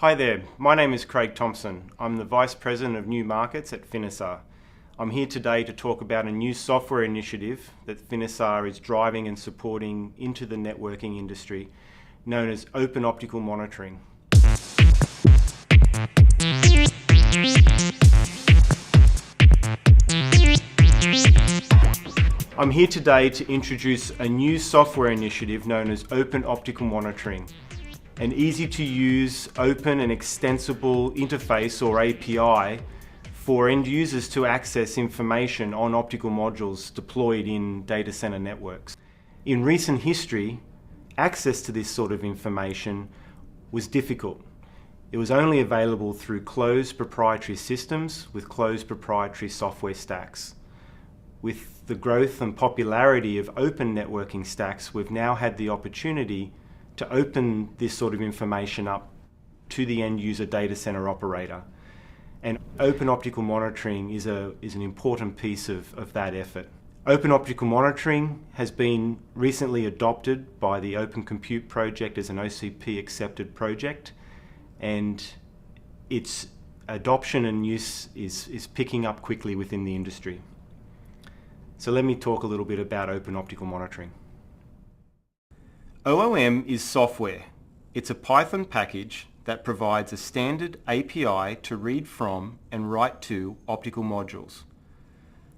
Hi there, my name is Craig Thompson. I'm the Vice President of New Markets at Finisar. I'm here today to talk about a new software initiative that Finisar is driving and supporting into the networking industry, known as Open Optical Monitoring. I'm here today to introduce a new software initiative known as Open Optical Monitoring, an easy-to-use, open and extensible interface or API for end users to access information on optical modules deployed in data center networks. In recent history, access to this sort of information was difficult. It was only available through closed proprietary systems with closed proprietary software stacks. With the growth and popularity of open networking stacks, we've now had the opportunity to open this sort of information up to the end user data center operator. And open optical monitoring is an important piece of that effort. Open optical monitoring has been recently adopted by the Open Compute project as an OCP accepted project, and its adoption and use is picking up quickly within the industry. So let me talk a little bit about open optical monitoring. OOM is software. It's a Python package that provides a standard API to read from and write to optical modules.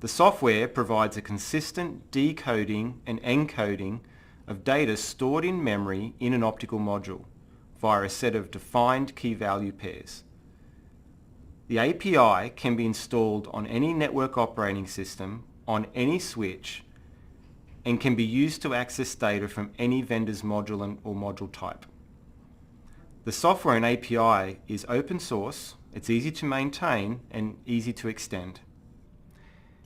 The software provides a consistent decoding and encoding of data stored in memory in an optical module via a set of defined key value pairs. The API can be installed on any network operating system, on any switch, and can be used to access data from any vendor's module or module type. The software and API is open source, it's easy to maintain and easy to extend.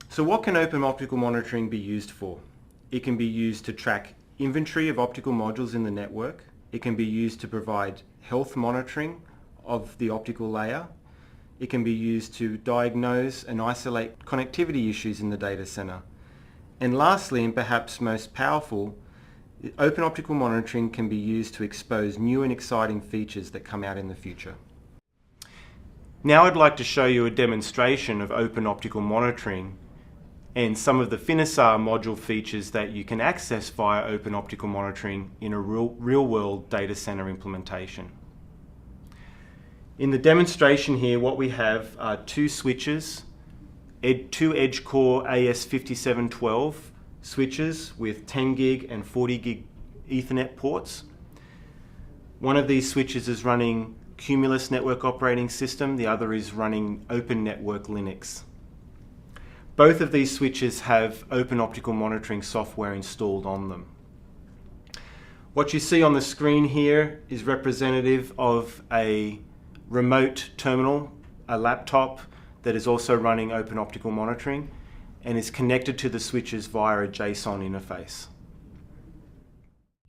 So what can open optical monitoring be used for? It can be used to track inventory of optical modules in the network. It can be used to provide health monitoring of the optical layer. It can be used to diagnose and isolate connectivity issues in the data center. And lastly, and perhaps most powerful, open optical monitoring can be used to expose new and exciting features that come out in the future. Now I'd like to show you a demonstration of open optical monitoring and some of the Finisar module features that you can access via open optical monitoring in a real-world data center implementation. In the demonstration here, what we have are two switches, two EdgeCore AS5712 switches with 10 gig and 40 gig Ethernet ports. One of these switches is running Cumulus network operating system, the other is running Open Network Linux. Both of these switches have open optical monitoring software installed on them. What you see on the screen here is representative of a remote terminal, a laptop that is also running open optical monitoring and is connected to the switches via a JSON interface.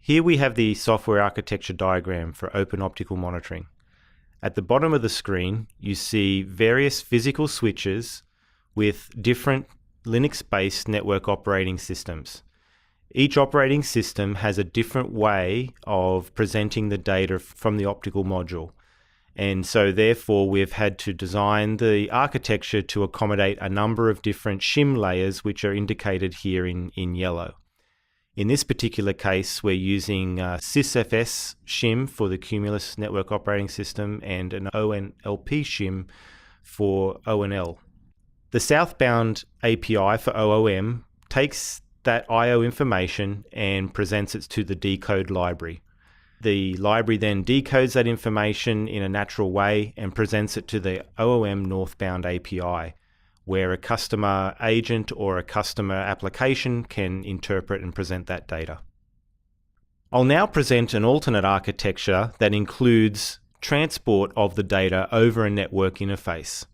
Here we have the software architecture diagram for open optical monitoring. At the bottom of the screen, you see various physical switches with different Linux-based network operating systems. Each operating system has a different way of presenting the data from the optical module. And so therefore we've had to design the architecture to accommodate a number of different shim layers, which are indicated here in yellow. In this particular case, we're using sysfs shim for the Cumulus network operating system and an ONLP shim for ONL. The southbound API for OOM takes that I/O information and presents it to the decode library. The library then decodes that information in a natural way and presents it to the OOM northbound API, where a customer agent or a customer application can interpret and present that data. I'll now present an alternate architecture that includes transport of the data over a network interface.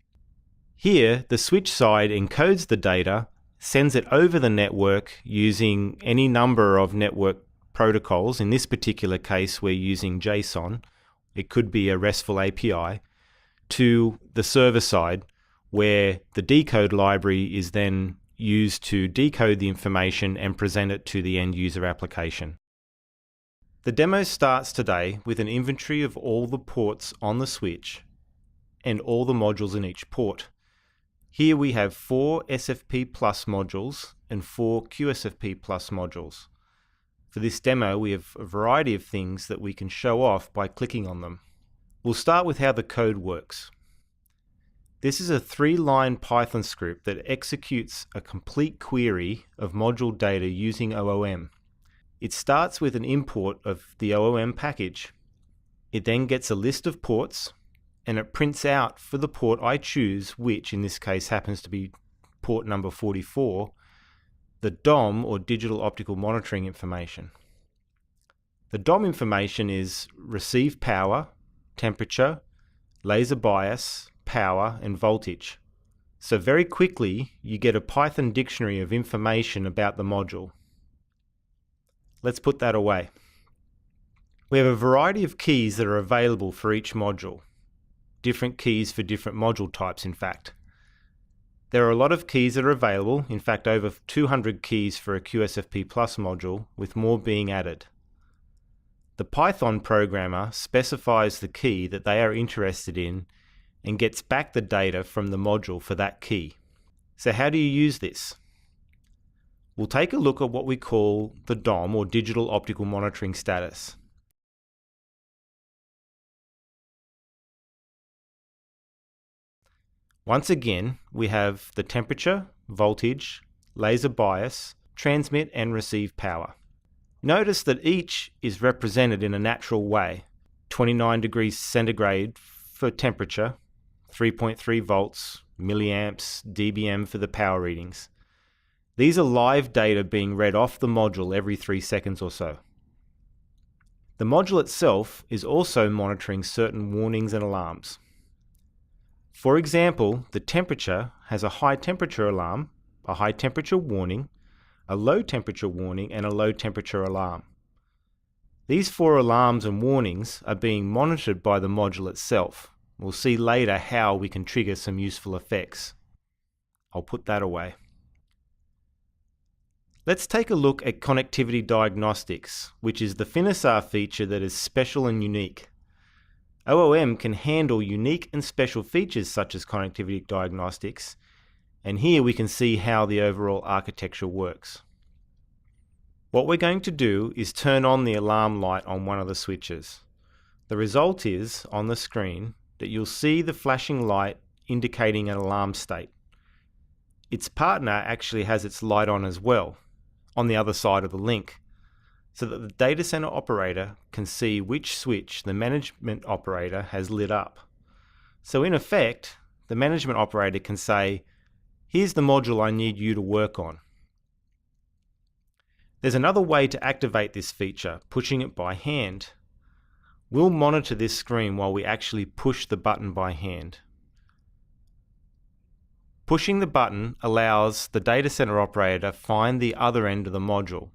Here, the switch side encodes the data, sends it over the network using any number of network protocols. In this particular case, we're using JSON. It could be a RESTful API to the server side, where the decode library is then used to decode the information and present it to the end user application. The demo starts today with an inventory of all the ports on the switch and all the modules in each port. Here we have 4 SFP Plus modules and 4 QSFP Plus modules. For this demo, we have a variety of things that we can show off by clicking on them. We'll start with how the code works. This is a 3-line Python script that executes a complete query of module data using OOM. It starts with an import of the OOM package. It then gets a list of ports, and it prints out for the port I choose, which in this case happens to be port number 44, the DOM or digital optical monitoring information. The DOM information is receive power, temperature, laser bias, power, and voltage. So very quickly you get a Python dictionary of information about the module. Let's put that away. We have a variety of keys that are available for each module. Different keys for different module types, in fact. There are a lot of keys that are available, in fact over 200 keys for a QSFP Plus module, with more being added. The Python programmer specifies the key that they are interested in and gets back the data from the module for that key. So how do you use this? We'll take a look at what we call the DOM or digital optical monitoring status. Once again, we have the temperature, voltage, laser bias, transmit and receive power. Notice that each is represented in a natural way. 29 degrees centigrade for temperature, 3.3 volts, milliamps, dBm for the power readings. These are live data being read off the module every 3 seconds or so. The module itself is also monitoring certain warnings and alarms. For example, the temperature has a high temperature alarm, a high temperature warning, a low temperature warning, and a low temperature alarm. These 4 alarms and warnings are being monitored by the module itself. We'll see later how we can trigger some useful effects. I'll put that away. Let's take a look at Connectivity Diagnostics, which is the Finisar feature that is special and unique. OOM can handle unique and special features such as Connectivity Diagnostics, and here we can see how the overall architecture works. What we're going to do is turn on the alarm light on one of the switches. The result is, on the screen, that you'll see the flashing light indicating an alarm state. Its partner actually has its light on as well, on the other side of the link, so that the data center operator can see which switch the management operator has lit up. So in effect, the management operator can say, here's the module I need you to work on. There's another way to activate this feature, pushing it by hand. We'll monitor this screen while we actually push the button by hand. Pushing the button allows the data center operator to find the other end of the module.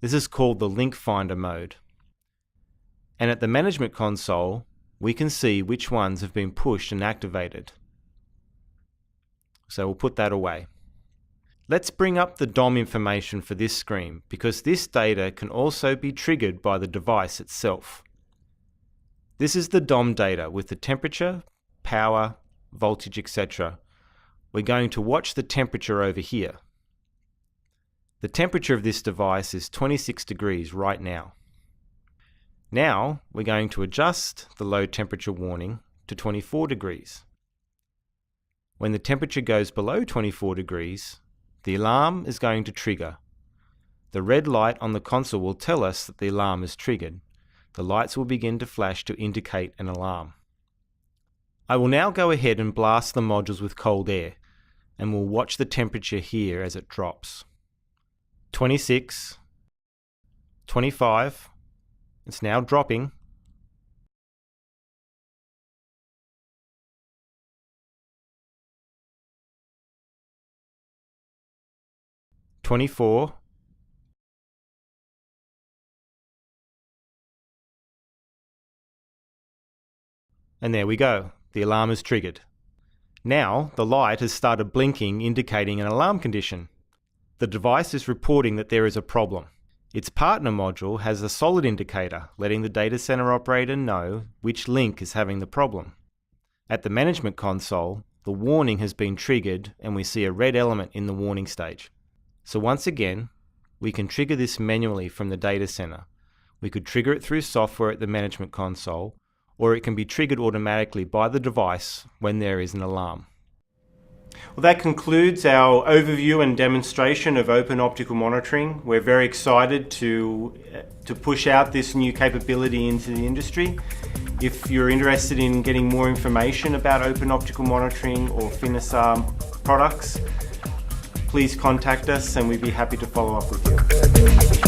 This is called the link finder mode. And at the management console, we can see which ones have been pushed and activated. So we'll put that away. Let's bring up the DOM information for this screen, because this data can also be triggered by the device itself. This is the DOM data with the temperature, power, voltage, etc. We're going to watch the temperature over here. The temperature of this device is 26 degrees right now. Now we're going to adjust the low temperature warning to 24 degrees. When the temperature goes below 24 degrees, the alarm is going to trigger. The red light on the console will tell us that the alarm is triggered. The lights will begin to flash to indicate an alarm. I will now go ahead and blast the modules with cold air, and we'll watch the temperature here as it drops. 26, 25, it's now dropping. 24, and there we go, the alarm is triggered. Now the light has started blinking, indicating an alarm condition. The device is reporting that there is a problem. Its partner module has a solid indicator, letting the data center operator know which link is having the problem. At the management console, the warning has been triggered and we see a red element in the warning stage. So once again, we can trigger this manually from the data center. We could trigger it through software at the management console, or it can be triggered automatically by the device when there is an alarm. Well, that concludes our overview and demonstration of open optical monitoring. We're very excited to push out this new capability into the industry. If you're interested in getting more information about open optical monitoring or Finisar products, please contact us and we'd be happy to follow up with you.